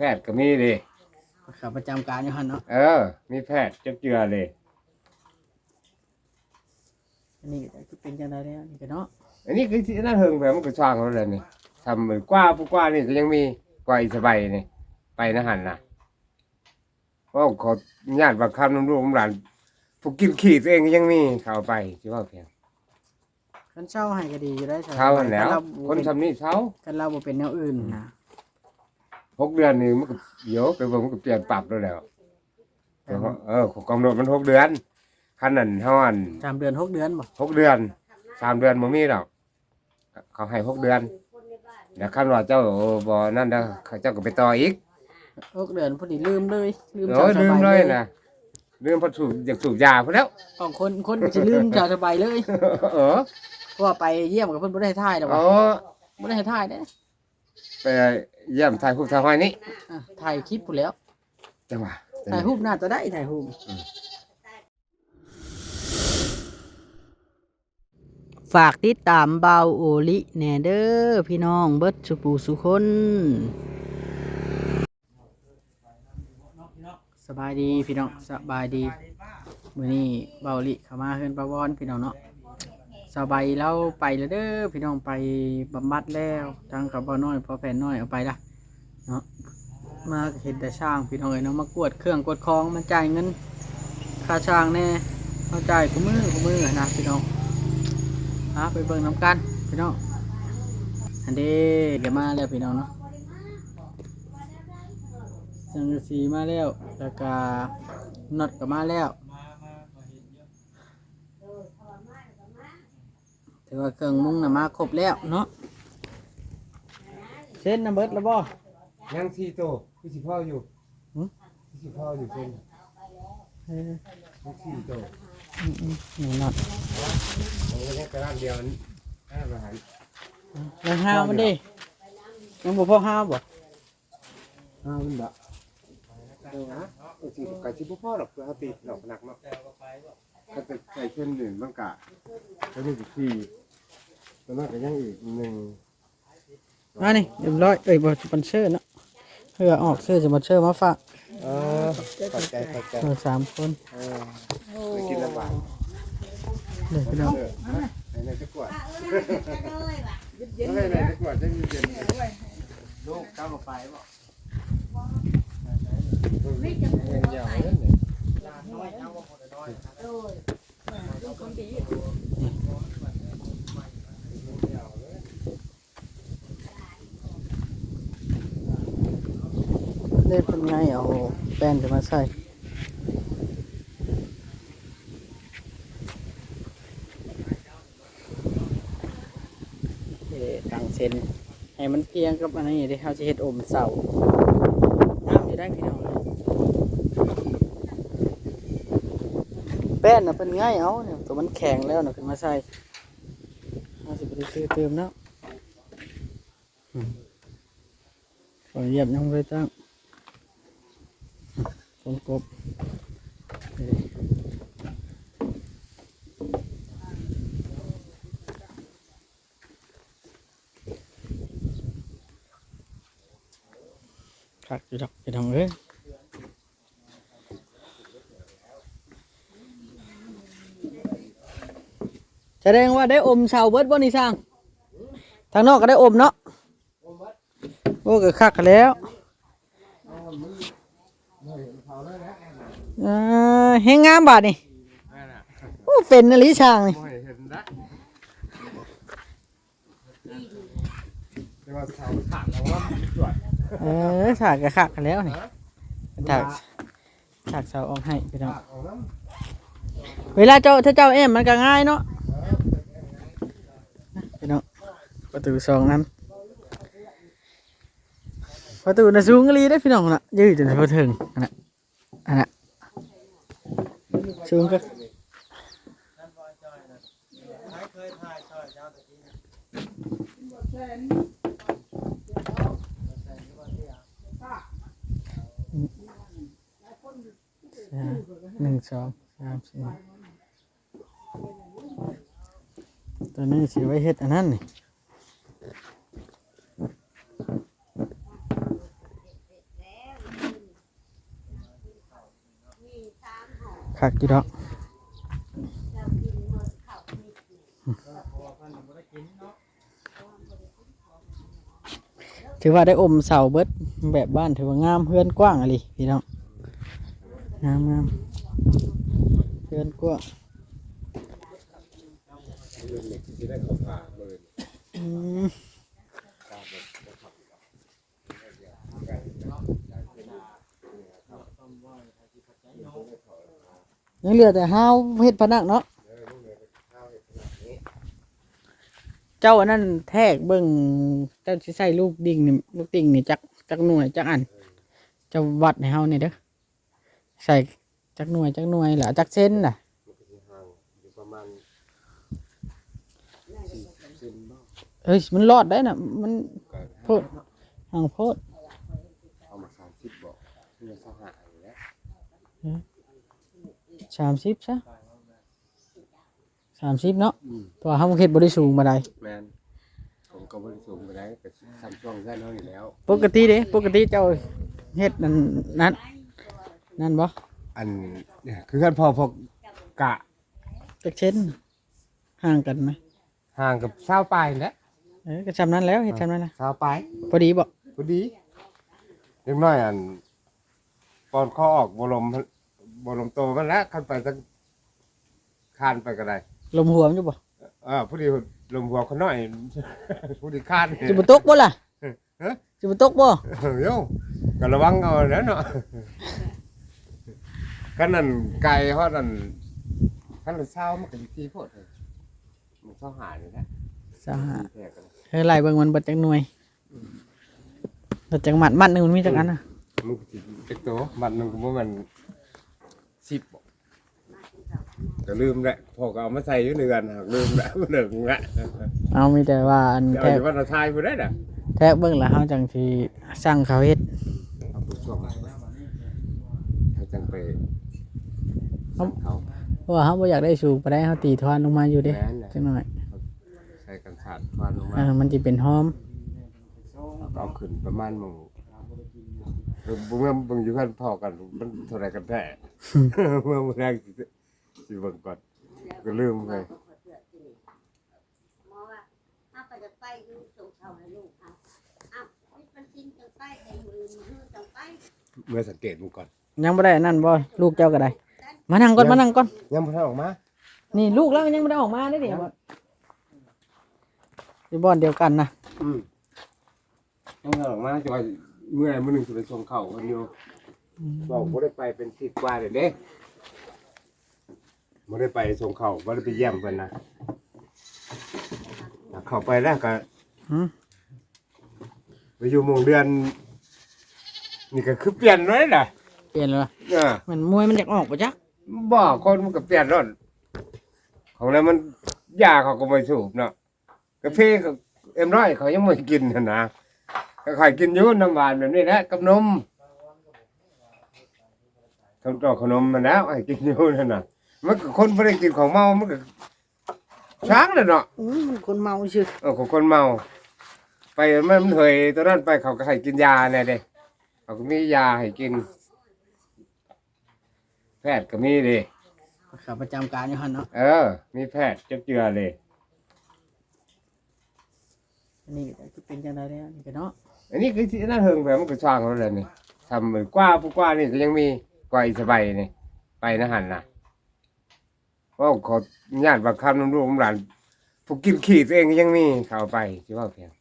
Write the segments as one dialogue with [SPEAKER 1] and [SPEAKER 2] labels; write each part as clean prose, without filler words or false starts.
[SPEAKER 1] แพทย์ก็มีดิ
[SPEAKER 2] ขับประจำการอยู่หั่นเนาะ
[SPEAKER 1] มีแพทย์จักเจือเลย
[SPEAKER 2] อันนี้ก็เป็นจังได๋แล้วนี่ก็เนาะ
[SPEAKER 1] อันนี้คือที่นั่นเฮิงแบบมันก็ช่างแล้วแหละนี่ทำเหมือนกว่านี่ก็ยังมีกว่าอีสบายนี่ไปนะหั่นน่ะเพราะขอญาติบักคำน้ำลูกน้ำหลานผู้กินขี้ตัวเองก็ยังมีเข้าไปสิว่าเพียง
[SPEAKER 2] คันเช่าให้ก็ดีอยู่ได้
[SPEAKER 1] เช่าแล้วคนทำนี่เช่า
[SPEAKER 2] คันเราบ่เป็นแนวอื่นนะ
[SPEAKER 1] 6 เดือนนี่มันก็เดี๋ยวไปเบิ่งมันก็เปลี่ยนปรับแล้วของกำหนดมัน6 เดือนคันนั้นเฮาอัน
[SPEAKER 2] 3 เดือน6 เดือนบ่
[SPEAKER 1] 6 เดือน3 เดือนบ่มีดอกเขาให้6 เดือนเดี๋ยวคันว่าเจ้าบ่นั่นเด้อเจ้าก็ไปต่ออีก
[SPEAKER 2] 6 เดือนพอดีลืมเลยลืม
[SPEAKER 1] ลืมเลยนะลืมพอสูบอยากสูบยาพุ่นแล้ว
[SPEAKER 2] คนสิลืมเจ้าสบายเลยเพราะว่าไปเยี่ยมกับเพิ่นบ่ได้ถ่ายดอกว่าบ่ได้ถ่ายเด้
[SPEAKER 1] ไปเยี่ยมถ่ายรูปถ่ายห้อยนี่
[SPEAKER 2] ถ่ายคลิปพุ่นแล้ว
[SPEAKER 1] จังหวะ
[SPEAKER 2] ถ่ายรูปน่าจะได้ถ่ายรูปฝากติดตามเบาโอลิแหน่เด้อพี่น้องเบิดสุปูสุคนสบายดีพี่น้องสบายดีมื้อนี้เบาโอลิเข้ามาเฮือนป้าวอนพี่น้องเนาะสบายแล้วไปแล้วเด้อพี่น้องไปบำบัดแล้วทางกับบ่น้อยพอแผ่นน้อยเอาไปละเนาะมาเห็นแต่ช่างพี่น้องเอ้ยเนาะมากวดเครื่องกวดของมาจ่ายเงินค่าช่างแน่เฮาจ่ายคู่มือนะพี่น้องไปเบิ่งน้ำกันพี่น้องอันนี้เดี๋ยวมาแล้วพี่น้องเนาะสังกะสีมาแล้วแล้วก็น็อตก็มาแล้วถือว่าเครื่องมุ้งน่ะมาครบแล้วเนาะเช่นน้ำเบิดแล้วบ่
[SPEAKER 1] ยัง4 โตคือสิพ่ออยู่คือสิพ่ออยู่เช่น4 โต
[SPEAKER 2] นี่น็อต
[SPEAKER 1] ผมก็ยังกระด้างเดียวนี่อาหาร
[SPEAKER 2] ยังห้าวมันดิยังบ่พอห้าวบ่
[SPEAKER 1] มันบ่นะสิกะสิบ่พอดอกคือเฮาติดดอกหนักเนาะก็จะใส่เช่น1มันกะก็นี่4แล้วมันก็ยังอีก1
[SPEAKER 2] นี่เรียบร้อยบ่สปอนเซอร์เนาะเพื่อออกซื้อสปอนเซอร์มาฝาก
[SPEAKER 1] ขอบใจ
[SPEAKER 2] เรา3 คน
[SPEAKER 1] ไปกินลำบาก
[SPEAKER 2] เดี๋ยวพี่น้อง
[SPEAKER 1] ในตะกวดในตะกวดจะมีเย็นลูกก้าวไปบ่ไม่จังหวะยาวเลยเนี่ยน้อยเอาบ่พอน้อยลูกคนดี
[SPEAKER 2] ได้เป็นไงเอาแป้นจะมาใส่ตั้งเส้นให้มันเอียงกับอันนี้เดี๋ยวเขาจะเฮ็ดอมเสาน้ำจะได้พี่น้องแป้นน่ะเป็นไงเอาเนี่ยตัวมันแข็งแล้วน่ะขึ้นมาใส่เอาสิไปซื้อเติมแล้วขอเหยียบยังไม่ตั้งฝนกบขัดอยู่ดอกไปทางเลยแสดงว่าได้อมเสาเบิดบ่นี่ช่างทางนอกก็ได้อมเนาะโอ้ก็คักแล้วเฮงงามบาดนี่โอ้เป็นนลิช่างนี่ฉากก็คักแล้วนี่ฉากเสาออกให้พี่น้องเวลาถ้าเจ้าเอ็มมันก็ง่ายเนาะพี่น้องประตู2นั้นประตูน่ะสูงกะลีได้พี่น้องน่ะยืดจนพอถึงอันน่ะสูงก็1 2 3 4ตัวนี้สิไว้เฮ็ดอันนั้นนี่ คักอยู่ดอกถือว่าได้อมเสาเบิดแบบบ้านถือว่างามเฮือนกว้างอะไรพี่น้องงามงามเฮือนกว้างอืมยังเหลือแต่ห้าวเฮ็ดผนังเนาะเจ้าอันนั้นแทกเบิ่งเจ้าสิใส่ลูกดิ่งนี่ลูกดิ่งนี่จักหน่วยจักอันเจ้าวัดให้เฮานี่เด้อใส่จักหน่วยล่ะจักเส้นน่ะเอ้ยมันรอดได้น่ะมันโพดห่างโพด
[SPEAKER 1] เอามา30บ่เนี่ยเขาหาอยู่แล้ว
[SPEAKER 2] 30ซะ30เนาะเพราะว่าเฮาเฮ็ดบ่ได้สูงมาได้
[SPEAKER 1] แม่นผมก็บ่ได้สูงไปได้ก็ซ้ำช่วงซั่นเฮานี่แล้ว
[SPEAKER 2] ปกติเจ้าเฮ็ดนั่นบ่
[SPEAKER 1] อันเนี่ยคือกันพอกกะ
[SPEAKER 2] จักเช่นห่างกันไหม
[SPEAKER 1] ห่างกับ20ปลายแหล้ว
[SPEAKER 2] ก็จำนั้นแล้วเฮ็ดจำนั้นนะ
[SPEAKER 1] 20ปลาย
[SPEAKER 2] พอดีบ่
[SPEAKER 1] พอดีเล็กน้อยอันปอนข้อออกบ่ลมโตมันแล้วคันไปสักคานไปก็ได้
[SPEAKER 2] ลมหัวมันอยู่บ่
[SPEAKER 1] ผู้ดีลมหัวคนน้อย ผู้ดีคาน
[SPEAKER 2] สิบ่ตกบ่ล่ะ
[SPEAKER 1] ฮะ
[SPEAKER 2] สิบ่ตกบ่
[SPEAKER 1] โย่ก็ระวังเอาแล้วเนาะคันนั้นไก่ฮอดนั่นคันละ20มันก็สิทีโพดเลยมันเซาหานี่แหละ
[SPEAKER 2] สาหะ
[SPEAKER 1] แท้กัน
[SPEAKER 2] ไล่เบิ่งมันเบิดจักหน่วยเบิดจักมัดหนึงมันมีจักอันน่ะ
[SPEAKER 1] มันก็สิจักโตมันนึงก็บ่แม่น10บ่ก็ลืมแหละพ่อก็เอามาใส่อยู่เดือนหักลืมแล้ว มันหนึ่งละ
[SPEAKER 2] เอามีแต่ว่าอัน
[SPEAKER 1] เอา
[SPEAKER 2] แท้
[SPEAKER 1] อยู่ว่าเราทายบ่ได้น่ะ
[SPEAKER 2] แท้เบิ่งแล้วเฮาจังสิสั่งเขาเฮ็ด
[SPEAKER 1] เอาไปช่วงให้จังไปเขา
[SPEAKER 2] เพราะว่าเฮาบ่อยากได้สูงปานใดเฮาตีทอนลงมาอยู่เด้
[SPEAKER 1] แม่นแหละ
[SPEAKER 2] จักหน่อย
[SPEAKER 1] ใส่กันขาดฟันลงมา
[SPEAKER 2] มันสิเป็นหอม
[SPEAKER 1] เอาขึ้นประมาณหมู่เมื่อเบิ่งอยู่กันพอกันมันเท่าไหร่กันแท้ เมื่อแรกสิเบิ่งก่อนก็ลืมไป
[SPEAKER 3] หมอว่าเอาไปจะไปดูส่งเขาให้ลูกเอาเอามันสิ้นจังไปไอ้มือจังไป
[SPEAKER 1] เมื่อสังเกตมึงก่อน
[SPEAKER 2] ยังบ่ได้อันนั่นบ่ลูกเจ้าก็ได้มานั่งก่อน
[SPEAKER 1] ยังบ่ทันออกมา
[SPEAKER 2] นี่ลูกแล้วยังบ่ได้ออกมาเด้บ่อยู่บ่อนเดียวกันนะ
[SPEAKER 1] ยังบ่ทันออกมาจะว่าเมื่อมื้อหนึงสิไปส่งเขากันอยู่บอกบ่ได้ไปเป็น10กว่าเด้บ่ได้ไปส่งเขาบ่ได้ไปเยี่ยมเพิ่นนะเข้าไปแล้วก็ ไปอยู่หมู่เดือนนี่ก็คือเปลี่ยนเลยน่ะ
[SPEAKER 2] เปลี่ยนเลย มันมวยมันอยากออกป่ะจ๊ะ
[SPEAKER 1] บ่คนมันก็เปลี่ยนรถของแล้วมันยาเขาก็ไม่สูบเนาะกาแฟก็M100เขายังไม่กินนั่นนะก็ขายกินอยู่น้ำหวานแบบนี้แหละกับนมทำต่อขนมมันแล้วให้กินอยู่นั่นน่ะมันก็คนบ่ได้กินของเมามันก็ช้างเลยเนาะ
[SPEAKER 2] มันคนเมาชื่อ
[SPEAKER 1] ของคนเมา ไปมันเหยตอนนั้นไปเขาก็ให้กินยาแน่เด้เขาก็มียาให้กิน แพทย์ก็มีดิ
[SPEAKER 2] ขาประจำการอยู่หั่นเนาะ
[SPEAKER 1] มีแพทย์เจือเลย
[SPEAKER 2] อันนี้ก็เป็นจังได๋แล้วนี่ก็เนาะ
[SPEAKER 1] อันนี้คือที่น่าเฮิงแบบมันก็ช่างแล้วแหละนี่ทำเหมือนกว่าผู้กว่านี่ก็ยังมีกว่าอีสบายนี่ไปนะหันน่ะเพราะขอญาติบักคำน้ำลูกน้ำหลานผู้กินขี้ตัวเองก็ยังมีเข้าไปสิว่าเพียง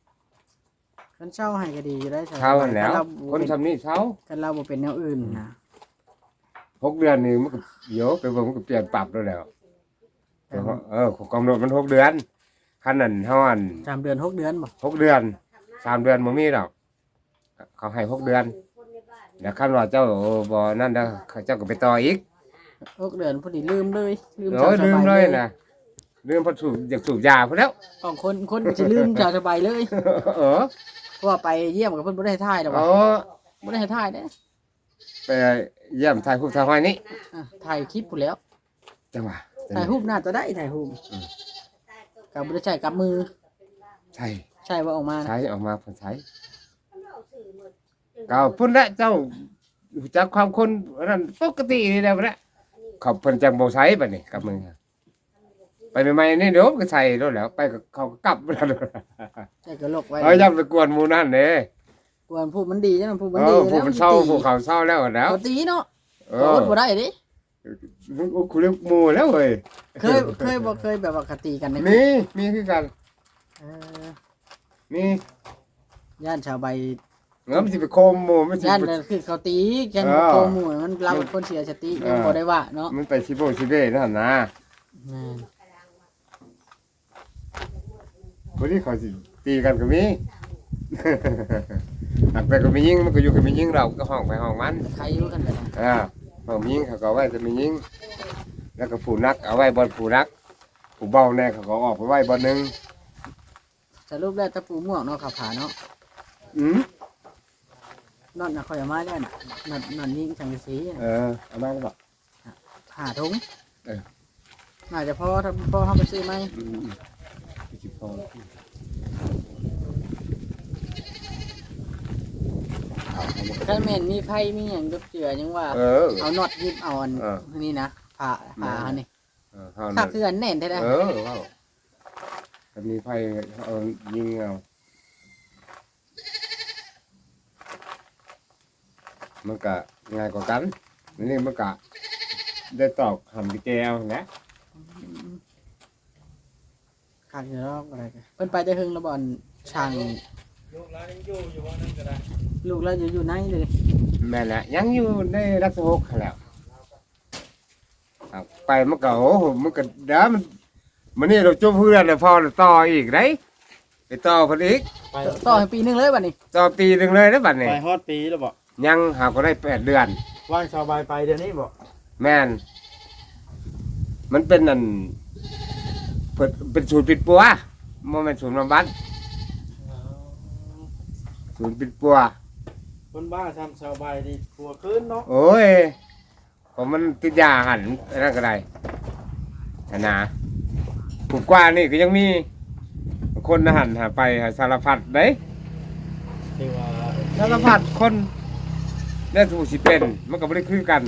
[SPEAKER 2] คันเช้าให้ก็ดีอยู่ได้
[SPEAKER 1] เช้าหันแหล้ว คนทำนี่เช้า
[SPEAKER 2] คันเราบ่เป็นแนวอื่นนะ
[SPEAKER 1] 6 เดือนนี่มันก็เดี๋ยวไปเบิ่งมันก็เปลี่ยนปรับแล้วแหล้วของกำหนดมัน6 เดือนคันนั้นเฮาอัน
[SPEAKER 2] 3 เดือน 6 เดือนบ่
[SPEAKER 1] 6 เดือน 3 เดือนบ่มีดอกเขาให้6 เดือนเดี๋ยวคันว่าเจ้าบ่นั่นเด้อเขาเจ้าก็ไปต่ออีก
[SPEAKER 2] 6 เดือนพอดีลืมเลยลืม
[SPEAKER 1] โอ้ย
[SPEAKER 2] ส
[SPEAKER 1] ลื
[SPEAKER 2] บาม
[SPEAKER 1] เลยนะลืมเพอสูบอยากสูบยาพุ่นแล้ว
[SPEAKER 2] ของคนสิลืมสบายเลย
[SPEAKER 1] เออ
[SPEAKER 2] เพราะว่าไปเยี่ยมกับเพิ่นบ่ได้ให้ถ่ายดอก
[SPEAKER 1] อ๋
[SPEAKER 2] ว่า
[SPEAKER 1] อ
[SPEAKER 2] บ่ได้ให้ถ่ายเด้
[SPEAKER 1] ไปเยี่ยมถ่ายรูปถ่ายห้อยนี่
[SPEAKER 2] ถ่ายคลิปพู้นแล้ว
[SPEAKER 1] จังหวะ
[SPEAKER 2] ถ่ายรูปหน้าจะได้ถ่ายรูปกับบ่ได้ใช้กับมือ
[SPEAKER 1] ใช่
[SPEAKER 2] ใช่ว่าออกมานะ
[SPEAKER 1] ใช้ออกมาผลใช้ก็พุ่นละเจ้ารู้จักความคนอันนั้นปกตินี่แหละพุ่นละ เขาเพิ่นจังบ่ใช้บัดนี้กับมึงไปใหม่ๆนี่เดี๋ยวก็ใส่แล้วแหล้วไปกับเขาก็กลับแล้ว
[SPEAKER 2] ใส่กระโหลกไว้
[SPEAKER 1] อย่าไปกวนหมู่นั่นเด้
[SPEAKER 2] กวนพูดมันดีจังพูดมัน
[SPEAKER 1] เอ
[SPEAKER 2] ดี
[SPEAKER 1] อพวกมันเศร้าพวกเขาเศร้าแล้วแล้ว
[SPEAKER 2] เขาตีเนาะ
[SPEAKER 1] เอ
[SPEAKER 2] เขา
[SPEAKER 1] อ
[SPEAKER 2] อดบ่ได้ดิ
[SPEAKER 1] คุณเรียกหมู่แล้วเว้ย
[SPEAKER 2] เคยบ่เคยแบบว่าเขาตีกันใน
[SPEAKER 1] มีคือกัน
[SPEAKER 2] เออ
[SPEAKER 1] มี
[SPEAKER 2] ย่านชาวใบ
[SPEAKER 1] เงามันสิไปโคมหมู่มันสิ
[SPEAKER 2] ย่าน
[SPEAKER 1] ไป
[SPEAKER 2] นั่นคือเขาตีกัน
[SPEAKER 1] เออ
[SPEAKER 2] โกหมู่มันเราเป็นคนเสียสติยังบ่ได้ว่าเนาะ
[SPEAKER 1] มันไปสิโบสิเบ้นั่นนะ
[SPEAKER 2] แม่น
[SPEAKER 1] บ่ที่เขาสิตีกันก็มี หักไปก็มียิงมันก็อยู่กับมียิงเราก็ห้องไปห้องมัน
[SPEAKER 2] ใครอยู่กันแบบนั้น
[SPEAKER 1] ห้องมียิงเขาก็เอาไว้จะมียิงแล้วก็ผู้นักเอาไว้บนผู้นักผู้เบาแน่เขาก็ออกไปไว้บนหนึง
[SPEAKER 2] สรุปแล้วตะปูม่วงเนาะขับผาเนาะ
[SPEAKER 1] อืม
[SPEAKER 2] นอนน่ะค่อยเอามาได้น่ะนอนยิงสังกะสีน่ะ
[SPEAKER 1] เอามาแล้วบอก
[SPEAKER 2] หาถุง
[SPEAKER 1] เออ
[SPEAKER 2] น่าจะพอถ้าพอเฮาไปซื้อไหม
[SPEAKER 1] สิบพอ
[SPEAKER 2] ถ้าแม่นมีไผมีหยังยกเจือยังว่า เอาน็อตยิบเอาอัน
[SPEAKER 1] เออ
[SPEAKER 2] นี่นะผ่าอันนี้
[SPEAKER 1] เข้า
[SPEAKER 2] ถ้า
[SPEAKER 1] นั่น
[SPEAKER 2] คืออันแน่นแท้
[SPEAKER 1] เข้าถ้ามีไฟเอายิงเอามันก็ง่ายกว่ากันนี่มันก็ได้ตอกหำไปแก้วนะ
[SPEAKER 2] ๆคักอยู่รอบอะไรกันเพิ่นไปแต่หึงแล้วบ่อนช่าง
[SPEAKER 4] ลูกหลานยังอยู่ว่านั่นก็ได้
[SPEAKER 2] ลูกเราอยู่ไหนเลย
[SPEAKER 1] แม่นแหละยังอยู่ในรักษาหกแล้วครับไปมันก็โอ้โหมันก็เดี๋ยวมันนี่เราจุบเพื่อนเลยพอเราต่ออีกได้ไปต่อเพนอีก
[SPEAKER 4] ไป
[SPEAKER 2] ต่อให้ปีหนึงเลยบัดนี้
[SPEAKER 1] ต่อปีหนึ่งเลยนะบัดนี้
[SPEAKER 4] ไปฮอดปีแล้วบ่
[SPEAKER 1] ยังหาก็ได้8 เดือน
[SPEAKER 4] ว่างชาวบายไปเดี๋ยวนี้บ่
[SPEAKER 1] แม่นมันเป็นนั่นเพิ่นเป็นศูนย์ปิดปัวโมเมนต์ศูนย์บำบัดศูนย์ปิดปัว
[SPEAKER 4] คนบ้าทำชาวบายดีผัวคืนเนาะ
[SPEAKER 1] โอ้ยผมมันติดยาหันนั่นก็ได้นะผูกกว่านี่ก็ยังมีคนหันหาไปหาสารพัดเด้
[SPEAKER 4] ที่ว่า
[SPEAKER 1] สารพัดคนได้ถูกสิเป็นมันก็บ่ได้คือกัน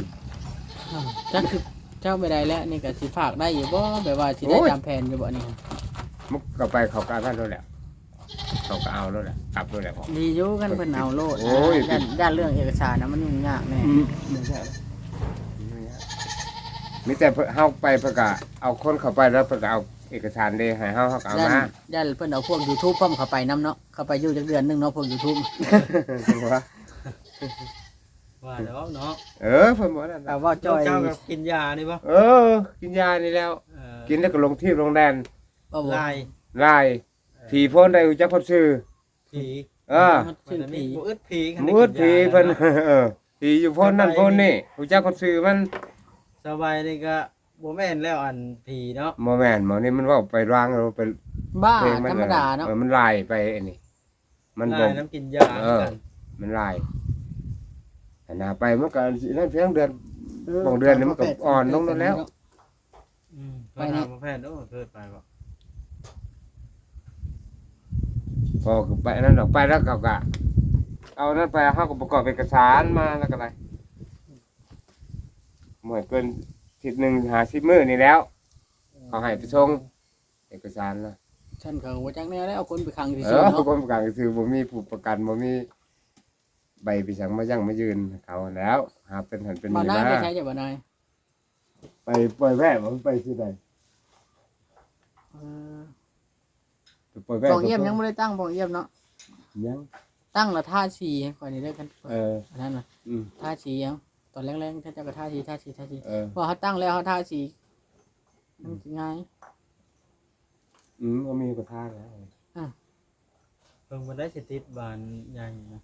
[SPEAKER 2] จักคือเจ้าไม่ได้แล้วนี่ก็สิฝากได้อยู่บ่แบบว่าสิได้
[SPEAKER 1] โอ้ย
[SPEAKER 2] ตามแผนอยู่บ่นี่
[SPEAKER 1] มันก็ไปเขากากันแล้วแหละเขาก็เอาแล้วแหละกลับแล้วแหละ
[SPEAKER 2] ดีอยู่กันเพิ่นเอาโลด
[SPEAKER 1] โอ้ย
[SPEAKER 2] ด้านเรื่องเอกสารนะมันยุ่งยากแน่
[SPEAKER 1] มีแต่เฮาไปเพิ่นก็เอาคนเข้าไปแล้วเพิ่นก็เอาเอกสารเด้ให้เฮาก็เอา
[SPEAKER 2] ด้าน
[SPEAKER 1] มา
[SPEAKER 2] ด้านเพิ่นเอาพวก YouTube พร้อมเข้าไปนํเนาะเข้าไปอยู่จักเดือนหนึงเนาะพวก YouTube
[SPEAKER 4] ว่าแล้วเนาะ
[SPEAKER 1] เพิ่นบ่นั่น
[SPEAKER 2] แต่ว่าจ้อย
[SPEAKER 4] เจ้ากับกินยานี่บ่
[SPEAKER 1] กินยานี่แล้ว
[SPEAKER 4] เออ
[SPEAKER 1] กินแล้วก็ลงที่โรงแรม
[SPEAKER 2] บ่บ่
[SPEAKER 4] ลาย
[SPEAKER 1] ลายผีพ้นได้รู้จักคนชื่อ
[SPEAKER 4] ผี
[SPEAKER 2] ชื่อผี
[SPEAKER 4] บ่อึดผี
[SPEAKER 1] มืดผีเพิ่น ผีอยู่พ้นนั่นพ้นนี่รู้จักคนชื่อมัน
[SPEAKER 4] ชาวบายนี่ก็บ่แม่นแล้วอันผีเนาะ
[SPEAKER 1] บ่แม่นหมอนี่มันเว้าไปร่างเอาไป
[SPEAKER 2] บ้า
[SPEAKER 1] เพลงมัน
[SPEAKER 2] ธรรมดาเนาะ
[SPEAKER 1] มันลายไปอันนี้มัน
[SPEAKER 4] ลา
[SPEAKER 1] บ่
[SPEAKER 4] ยน้ำกินยา
[SPEAKER 1] เออ มันลายหันหน้าไปมันก็สินั่นเพียงเดือน บางเดือนนี่มันก็อ่อนลงแล้ว
[SPEAKER 4] ไปหาหมอแพทย์โอ้เกิดไปบ่
[SPEAKER 1] พอคือไปนั่นดอกไปแล้วเขาก็เอานั่นไปเฮาก็ประกอบเอกสารมาแล้วก็ได้หมวยเกินทิศหนึง50มื้อนี่แล้ว เขาให้ไปส่งเอกสารนะ
[SPEAKER 2] ฉันก็บ่จักแนวแล้วเอาคนไปขังที่
[SPEAKER 1] เอ
[SPEAKER 2] ซื่อ
[SPEAKER 1] อ
[SPEAKER 2] เนาะ
[SPEAKER 1] คนประกันก็คือบ่มีผู้ประกันบ่มีใบไปสั่งมายั่งมายืนเขาแล้วหาเป็นหันเป็น
[SPEAKER 2] บ่
[SPEAKER 1] นี่
[SPEAKER 2] นาย
[SPEAKER 1] มา
[SPEAKER 2] ไปใช้จะบ่นาย
[SPEAKER 1] ไปปล่อยแว่บ่ไปที่ใด
[SPEAKER 2] เออ
[SPEAKER 1] ไปปล่อยแว่
[SPEAKER 2] บ่องเยี่ยมยังบ่ได้ตั้งบ่องเยี่ยมเนาะ
[SPEAKER 1] ยัง
[SPEAKER 2] ตั้งละท่าสีให้ก่อนนี่เด้อกัน อันนั้นน่ะ
[SPEAKER 1] อืม
[SPEAKER 2] ท่าสียังตอนแรกๆถ้าเจ้าก็ท่าสี
[SPEAKER 1] เออ
[SPEAKER 2] พอเขาตั้งแล้วเขาท่าสีมันสิง่าย
[SPEAKER 1] ก็มีก็ท่าแล้ว
[SPEAKER 4] เพิ่งบ่ได้สิติดบานใหญ่นะ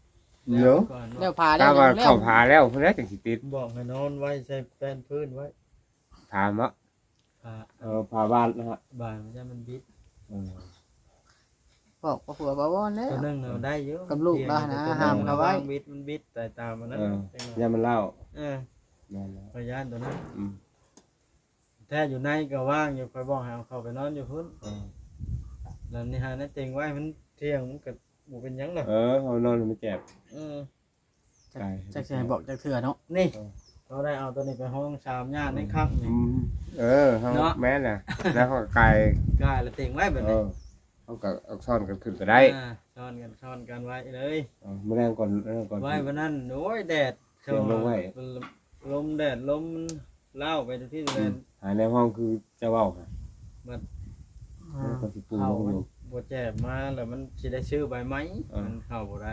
[SPEAKER 1] เนาะ
[SPEAKER 4] ก่อน
[SPEAKER 2] แล้ว
[SPEAKER 4] ว่า
[SPEAKER 2] พาแล้
[SPEAKER 1] ถ้าว ว่า
[SPEAKER 2] แล้ว
[SPEAKER 1] เข้าผาแล้วเพิ่นได้จังสิติด
[SPEAKER 4] บอกให้นอนไว้ใส่แป้นพื้นไว้
[SPEAKER 1] ถามว่า
[SPEAKER 4] ผ่า
[SPEAKER 1] ผาบ้านนะฮะ
[SPEAKER 4] บานมันจะมันบิด
[SPEAKER 2] บอกว่าผัวบอกว่าแล้ว
[SPEAKER 4] ตัวนึงเราได้เยอะ
[SPEAKER 2] กับลูกเรานะ
[SPEAKER 4] ตัว
[SPEAKER 2] ห้ามเขาไว้
[SPEAKER 4] บิดมันบิดแต่ตามมันนั้น
[SPEAKER 1] อย่ามันเล่า
[SPEAKER 4] เออ
[SPEAKER 1] นั่นแหละ
[SPEAKER 4] พยานตัวนั้น
[SPEAKER 1] อืม
[SPEAKER 4] แท้อยู่ในก็ว่างอยู่คอยบอกให้เอาเข้าไปนอนอยู่พุ่นแล้วนี่ฮะนั่นเต็งไว้มันเที่ยงมันก็บ่เป็นหยังหรอก
[SPEAKER 1] เอานอนมันเจ็บ
[SPEAKER 4] เออ
[SPEAKER 1] ใช่
[SPEAKER 2] จักสิให้บอกจักเถื่อเนาะ
[SPEAKER 4] นี่ เราได้เอาตัวนี้ไปห้องชามญาติในครั้งนี่
[SPEAKER 1] เออเขา
[SPEAKER 4] เนาะ
[SPEAKER 1] แม่นน่ะแล้วเขาก็กาย
[SPEAKER 4] กายละเต็งไว้แบบ
[SPEAKER 1] เอ
[SPEAKER 4] นี้
[SPEAKER 1] อเขาก็เอาซ่อนกันขึ้นก็ได้
[SPEAKER 4] ซ่อนกันไว้เลย
[SPEAKER 1] แมลงก่อนก่อน
[SPEAKER 4] ไว้วันนั้นโอ้ยแดด
[SPEAKER 1] เสียงลงไว้
[SPEAKER 4] ลมแดดลมเล่าไปทุกที่เลย
[SPEAKER 1] หาในห้องคือจะเว้าค่ะ
[SPEAKER 2] อ่า
[SPEAKER 1] แล้วก็สิปู
[SPEAKER 4] เข้า
[SPEAKER 1] ลง
[SPEAKER 4] มัน
[SPEAKER 1] อยู่
[SPEAKER 4] บ่แจ็บมาแล้วมันสิได้ชื่อใบไหม
[SPEAKER 1] อ่ามั
[SPEAKER 4] มันเข้าบ่ได้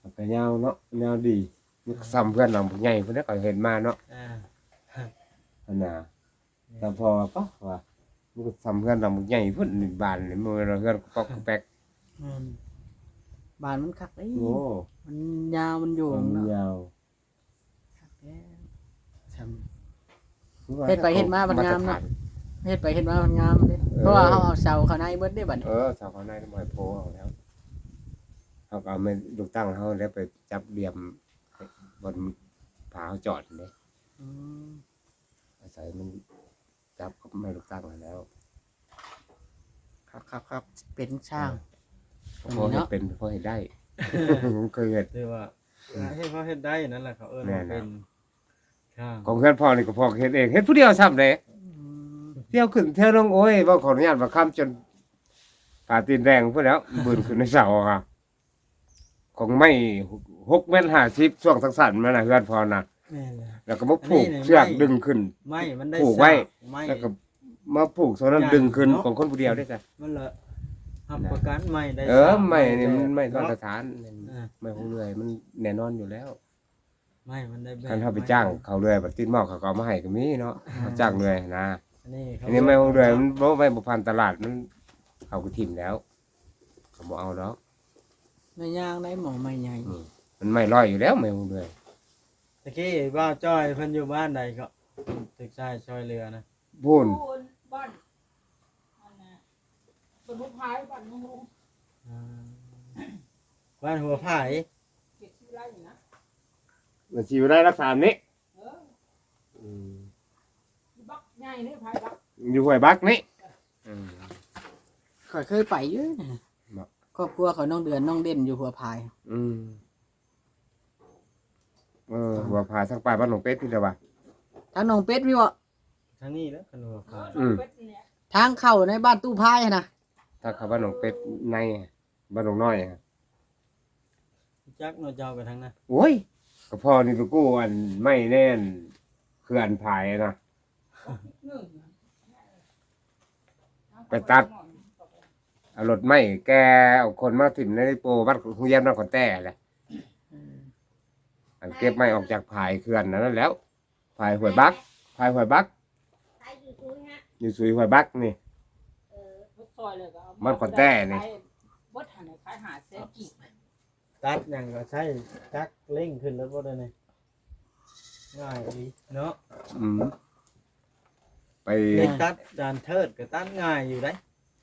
[SPEAKER 1] มันก็ยาวเนาะยาวดีมันก็ซ้ำเพื่อนหลังใหญ่เพิ่นได้ก็เห็นมาเนาะ
[SPEAKER 4] อ่า
[SPEAKER 1] อันน่ะแต่พอปะว่ามันก็ซ้ำเพื่อนหลังใหญ่เพิ่นนี่บ้านนี่มันเพื่อนก็แป๊ก
[SPEAKER 2] แม่นบ้านมันคักเด้
[SPEAKER 1] โอ้
[SPEAKER 2] มันยาวมันโยง
[SPEAKER 1] มัน
[SPEAKER 2] เนาะ
[SPEAKER 1] ยาว
[SPEAKER 2] คักแล้วทำ เฮ็ดไปเฮ็ดมามันงามเนาะ เฮ็ดไปเฮ็ดมามันงามเด้เพราะว่าเฮาเอาเสาเข้าในเบิดได้บัดนี้
[SPEAKER 1] ชาวเขาในหมอยโพเอาแล้วเขาก็เอาไม่ลูกตั้งเขาแล้วไปจับเหลี่ยมบนผาเขาจอดเลย
[SPEAKER 2] อืม
[SPEAKER 1] อาศัยมันจับกับไม่ลูกตั้งแล้ว
[SPEAKER 2] ครับเป็นช่าง
[SPEAKER 1] พอเห็นเป็นพอเห็นได้ ผมเคยเห็น
[SPEAKER 4] คือว่าให้เขาเฮ็ดได้นั่นแหละเขาเอิ้น
[SPEAKER 1] แม่
[SPEAKER 4] ว่าน เป็นข้าง
[SPEAKER 1] ของเพื่อนพ่อนี่ก็พ่อเห็นเองเห็นผู้เดียวซ้ำเลย
[SPEAKER 2] อืม
[SPEAKER 1] เที่ยวขึ้นเที่ยวลงโอ้ยว่าขออนุญาตมาค้ำจนตาตีนแดงเพื่อแล้วบืนขึ้นในเสาอะค่ะของไม่6 เมตร 50ช่วงสั้นๆมันนะเพื่อนพ่อนะ
[SPEAKER 4] แม่นเลย
[SPEAKER 1] แล้วก็มาผูกเชือกดึงขึ้น
[SPEAKER 4] ไม่มันได้
[SPEAKER 1] ผูกไว้
[SPEAKER 4] สากไม่
[SPEAKER 1] แล้วก็มาผูกโซนั้นดึงขึ้นของคนผู้เดียวได้จ้ะ
[SPEAKER 4] มันละทำประกันไม่ได้
[SPEAKER 1] ไม่
[SPEAKER 4] สาก
[SPEAKER 1] นี่มันไม่มาตร
[SPEAKER 4] เนาะ
[SPEAKER 1] ฐาน
[SPEAKER 4] อ่า
[SPEAKER 1] ไม่ของเรื่อยมันแน่นอนอยู่แล้ว
[SPEAKER 4] ไม่มันได้แบบ
[SPEAKER 1] คันเขาไปจ้างเขาเรื่อยบัดติดหม้อเขาก็เอามาให้ก็มีเนาะเขาจ้างเรื่อยนะ
[SPEAKER 4] อันนี้เขา
[SPEAKER 1] อันนี้ไม่ของเรื่อยมันบ่ไม่บ่พันตลาดมันเขาก็ทิ่มแล้วเขาบ่เอาดอก
[SPEAKER 2] ไม่ย่างได้หมองไม่ใหญ่
[SPEAKER 1] มันไม่ร้อยอยู่แล้วไม่ของเรื่อย
[SPEAKER 4] ตะกี้บ้าวจ้อยเพิ่นอยู่บ้านใดก็ตึกชายชอยเรือนะ
[SPEAKER 1] พูน
[SPEAKER 5] บ้านอันน่ะสมุนไพรบ้านนุ่ง
[SPEAKER 4] อ่าบ้านหัวผาย
[SPEAKER 5] เก็บชื่อไรอยู่นะ
[SPEAKER 1] มันสิอยู่ได้รักษานี้
[SPEAKER 5] เอออยู่บักใหญ่นี่ไผบัก
[SPEAKER 1] อยู่ห้วยบักนี่อืม
[SPEAKER 2] ข่อยเคยไปอยู่นะ
[SPEAKER 1] บ่
[SPEAKER 2] ครอบครัวเขาน้องเดือนน้องเด่นอยู่หัวพาย
[SPEAKER 1] อืมหัวผาสักปลายบ้านหนองเป็ดพี่เด้อว่า
[SPEAKER 2] ทางน้องเป็ดพี่บ่
[SPEAKER 4] ทางนี้แล้วกันหัว
[SPEAKER 5] เอ
[SPEAKER 4] ผา
[SPEAKER 5] อย เป็ดเนี่ย
[SPEAKER 2] ทางเข้าในบ้านตู้พายอะนะ
[SPEAKER 1] ถ้าเขาบ้านหนองเป็ดในบ้านหนองน้อยอะ
[SPEAKER 4] จักเนาะเจ้าไปทางนั้น
[SPEAKER 1] โอ้ยก็พ่อนี่ไปกู้อันไม่แน่นเขื่อนผายนะ
[SPEAKER 5] หนึ่ง
[SPEAKER 1] ไปตัด เอารถไม่แกเอาคนมาถิ่มในโปบ้านหุเย็นบ้านขอนแต้แหละอันเก็บไม้ออกจากผายเขื่อนนั่นแล้วผายห้วยบักผายห้วยบัก
[SPEAKER 3] ใครอยู่คุยฮะ
[SPEAKER 1] อยู่สุยห้วยบักนี่
[SPEAKER 3] เออ
[SPEAKER 5] ซอยเลยก็เอา
[SPEAKER 1] มันขอนแต้นี่
[SPEAKER 5] บดหันขายหาเศษกี่
[SPEAKER 4] ตัดหยังก็ใช้จักเร่งขึ้นรถบ่ได้นี่ง่ายดีเนาะ
[SPEAKER 1] อืมไป
[SPEAKER 4] เล็กตัดจานเทิดก็ตัดง่ายอยู่ได้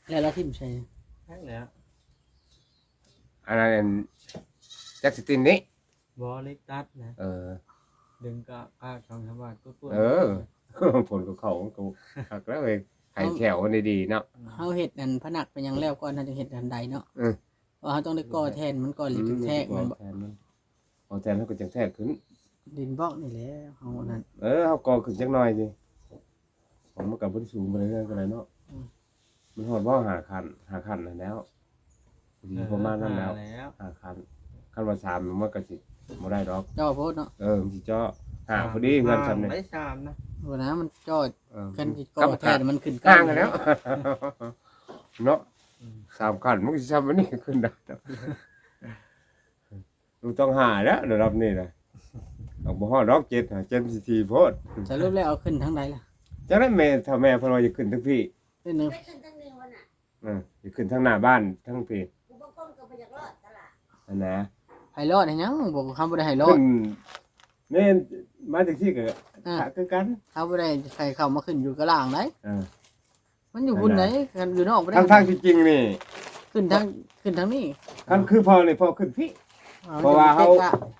[SPEAKER 2] แล้วเราทิมใช่
[SPEAKER 4] ทั้งแล้ว
[SPEAKER 1] อันนั้นแจ็คสตินนี่
[SPEAKER 4] บ่เล็กตัดนะ
[SPEAKER 1] เออ
[SPEAKER 4] ดึงก็ภาคทางธรรมะก็ปวด
[SPEAKER 1] เออ ผลของเขาของกูหักแล้วเองไข่แขวคนดีๆเนาะ
[SPEAKER 2] เฮาเฮ็ดนั่นผนักเป็นหยังแล้วก่อนเฮาจะเฮ็ดอันใดเนาะ
[SPEAKER 1] เออ
[SPEAKER 2] เพราะเฮาต้องได้ก่อแทนมันก่อนหรือถึงแทกมันบ่
[SPEAKER 1] แทนมันเอาแทนเขาก็จังแทกขึ้น
[SPEAKER 2] ดินบล็อกนี่แหละเฮานั่น
[SPEAKER 1] เขาก่อขึ้นจักหน่อยสิผมมันกับบ่ได้สูงไปเรื่อยๆกันเลยเนาะ
[SPEAKER 2] อืม
[SPEAKER 1] มันหอดว่าหาคันนั่นแล้วดีประมาณนั้นแล้ว
[SPEAKER 4] แล้ว
[SPEAKER 1] หาคันว่า3มันก็สิบ่ได้ดอก
[SPEAKER 2] จ่อโพดเนาะ
[SPEAKER 1] มันสิเจาะหาพอดีเงินซำนี่
[SPEAKER 4] ได้สามนะ
[SPEAKER 2] บ่นะมันจ่อ
[SPEAKER 1] เออ
[SPEAKER 2] คันสิก่อแทนมันขึ้น
[SPEAKER 1] ข้างกันแล้ว เนาะ3คันมันก็สิซ้ำอันนี้ขึ้นได้ดอกลูกต้องหาแล้วระดับนี้นะเอาบ่ฮอดดอก7หา7สิทีโพด
[SPEAKER 2] สรุปแล้วเอาขึ้นทางใดล่ะ
[SPEAKER 1] จังได๋แม่ถ้าแม่เพิ่นว่าจะขึ้นทั้งพี่
[SPEAKER 2] เป็นหนึง
[SPEAKER 3] ไปขึ้นตั้งหนึ่งวันน่ะ
[SPEAKER 1] จะขึ้นทั้งหน้าบ้านทั้งพี่
[SPEAKER 3] กูบอกก้มก็ไปจากรอดตลาด
[SPEAKER 1] อันนะ
[SPEAKER 2] ให้รอดให้หยังบ่คำบ่ได้ให้รอ
[SPEAKER 1] ขึ้
[SPEAKER 2] ด
[SPEAKER 1] นนี่มาจากที่ก็
[SPEAKER 2] อ่า
[SPEAKER 1] ขาคือกัน
[SPEAKER 2] เขาบ่ได้ใครเข้ามาขึ้นอยู่กลางไหน
[SPEAKER 1] เออ
[SPEAKER 2] มันอยู่พุ่นไหนกันอยู่นอกบ่ได้
[SPEAKER 1] ทั้งที่จริงนี่
[SPEAKER 2] ขึ้นทางนี้
[SPEAKER 1] คันคือพอนี่พอขึ้นพี่
[SPEAKER 2] อ
[SPEAKER 1] เพราะว่าเขา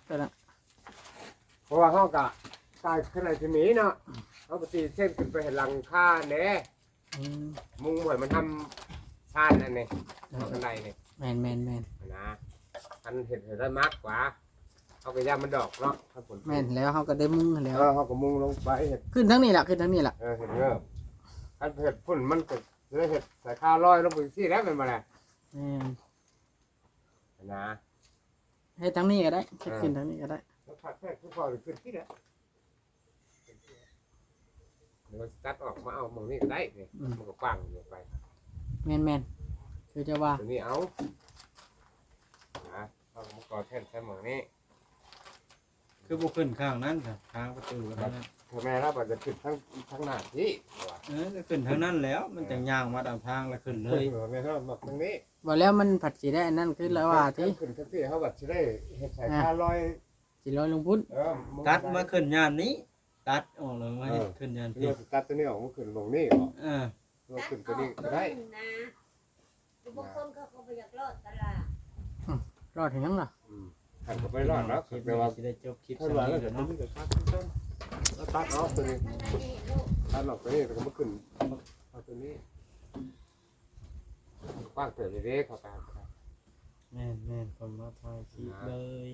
[SPEAKER 2] ก็ละ
[SPEAKER 1] เพราะว่าเฮาก็ตายขนาดที่นี้เนาะเฮาปฏิเส้นขึ้นไปเห็นหลังคาแหน่
[SPEAKER 2] อืม
[SPEAKER 1] มุงหวยมันทำชานอันนี้บันไดนี่
[SPEAKER 2] แม่น
[SPEAKER 1] นะคันเห็นได้มากกว่าเฮ เขาก็ย่ามันดอกเนาะถ้าฝน
[SPEAKER 2] แม่นแล้วเขาก็ได้มุงแล้ว
[SPEAKER 1] เขาก็มุงลงไปเห็ด
[SPEAKER 2] ขึ้นทั้งนี้ล่ะขึ้นทั้งนี้ล่ะ
[SPEAKER 1] เห็ดเงือบถ้าเห็ดพุ่นมันก็จะได้เห็ดใส่ข้าวลอยลงไปที่แล้วเป็นมาแล้ว
[SPEAKER 2] แม่น
[SPEAKER 1] นะ
[SPEAKER 2] ให้ทั้งนี้ก็ได้ให้ขึ้นทั้งนี้ก็ได้
[SPEAKER 1] แล้วผัดแทกทุกพอหรือขึ้นที่แล้วเดี๋ยวตัดออกมาเอามองนี่ก็ได้เนี่ยมันก็กว้างลงไป
[SPEAKER 2] แม่นคือจะว่า
[SPEAKER 1] ตัวนี้เอาเอามาก่อแท่นใส่หมองนี้
[SPEAKER 4] คือบ่ขึ้นข้างนั้นครับทางประตูนั่นนะ
[SPEAKER 1] พ่อแม่เราบอกจะขึ้นทั้งหน้าที่ว่า
[SPEAKER 4] ก็ขึ้นทางนั้นแล้ว มันจังย่างมาตามทางแล้วขึ้นเลย
[SPEAKER 1] พ่อแม่เราบอกตรงนี้
[SPEAKER 2] บ่แล้วมันผัดสิได้อันนั้นคือแล้วว่าที่
[SPEAKER 1] ขึ้นทั้งที่เขาแบบจะได้เห็ดใส่ข้าวลอย
[SPEAKER 2] สิลอยลงพุ่น
[SPEAKER 4] ตัดมาขึ้นยานนี้ ตัดออกเลยมาให้ขึ้นยาน
[SPEAKER 1] เดี๋
[SPEAKER 4] พี่
[SPEAKER 1] ยวตัดตัวนี้ออกมาขึ้นลงนี่ออก เราขึ้นตัวนี้ก็ได้
[SPEAKER 3] นะบางคนเขาก็ไปอยากรอดตลาด
[SPEAKER 2] รอดถึงยังล่ะ
[SPEAKER 1] หันก็ไปรอดแล้ว
[SPEAKER 4] คลิป
[SPEAKER 1] แปล
[SPEAKER 4] นี้
[SPEAKER 1] ว่า
[SPEAKER 4] สิได้จบคลิป
[SPEAKER 1] ถ้า
[SPEAKER 4] ส
[SPEAKER 1] ว่า
[SPEAKER 4] นี้
[SPEAKER 1] แล้ว
[SPEAKER 4] เดี๋
[SPEAKER 1] เดี๋
[SPEAKER 4] ย
[SPEAKER 1] ยว ว
[SPEAKER 4] เนาะ
[SPEAKER 1] มันจะตัดออกตัวนี้
[SPEAKER 3] นั่นนี่ลูก
[SPEAKER 1] ตัดออกตัวนี้แล้วก็มาขึ้นเอาตัวนี้กว้างเกิดเล็กๆเข้าไป
[SPEAKER 4] แม่นผมมาถ่ายคลิปเลย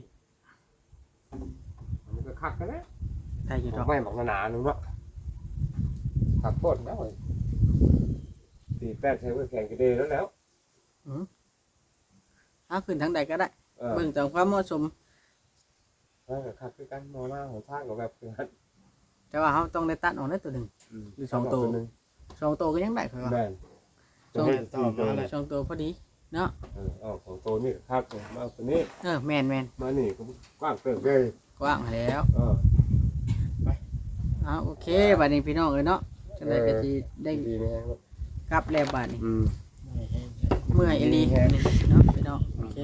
[SPEAKER 1] มันก็คักกันนะ
[SPEAKER 2] ได้อยู่ดอก
[SPEAKER 1] ไม่หมักหนาๆนึงเนาะขับโคตรแล้วตีแป้งใช้ไว้แข่งกันเดย์แล้ว
[SPEAKER 2] เอาขึ้นทางใดก็ได้เบิ่งตามความเหมาะสม
[SPEAKER 1] ขับคือกันมองหน้าหัวทางกับแบบคือกัน
[SPEAKER 2] แต่ว่าเขาต้องได้ตัดออกได้ตัวหนึ่ง สองตัวก็ยังได้คือว่า
[SPEAKER 1] แม่น
[SPEAKER 4] ต่อมาแล้ว
[SPEAKER 2] สองตัวพอดีเนาะ
[SPEAKER 1] ออกของตัวนี่ครับมาเอาตัวนี้
[SPEAKER 2] แม่น
[SPEAKER 1] มานี่ก็กว้างเติบเลย
[SPEAKER 2] กว้างแล้ว โอเคบัดนี้พี่น้องเอ้ยเนาะจังได๋ก็สิได้
[SPEAKER 1] ดีนะครั
[SPEAKER 2] กลับแล้วบัดนี้
[SPEAKER 1] อืม
[SPEAKER 2] เมื่อยอีหลีเนาะพี่น้องโอเค